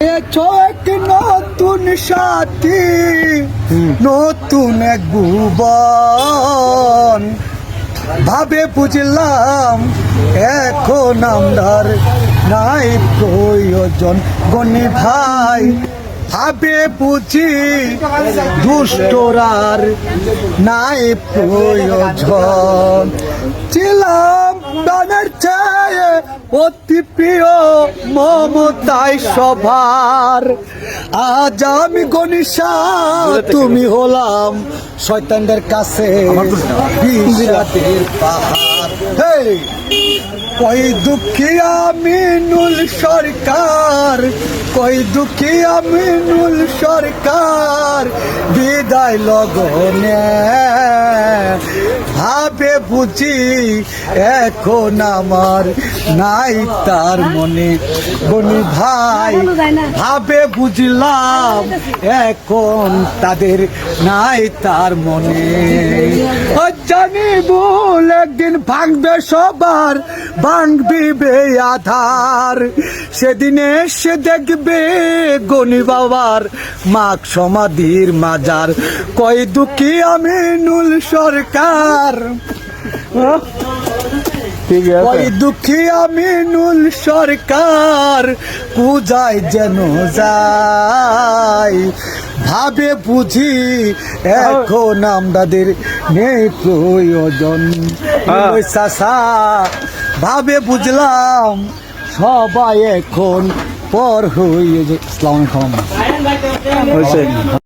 এক নতুন সাথী, নতুন এক ভুবন, ভাবে বুঝলাম এখন আমরার নাই প্রয়োজন। গনি ভাই ভাবে বুঝি দুষ্টরার নাই প্রয়োজন। ছিলাম প্রাণের চেয়ে অতি প্রিয় মমতাই সবার, আজ আমি গনিশা তুমি হলাম শয়তানদের কাছে বিষাদের পাহাড়। কই দুঃখী আমিনুল সরকার, কই দুঃখী আমিনুল সরকার, বিদায় লগনে ভাবে বুঝি এখন আমার নাই তার মনে। গনি ভাই ভাবে বুঝলাম এখন তাদের নাই তার মনে। জানি ভুল একদিন ভাঙবে সবার, ভাঙবে আধার, সেদিনে সে দেখবে গনি বাবার মাগ সমাধির মাজার। কই দুঃখী আমিনুল সরকার, কই দুঃখী আমিনুল সরকার, পূজায় যেন যায় ভাবে বুঝি এখন আমাদের নেই প্রয়োজন। চাষা ভাবে বুঝলাম সবাই এখন পর হয়ে। আসসালামু আলাইকুম।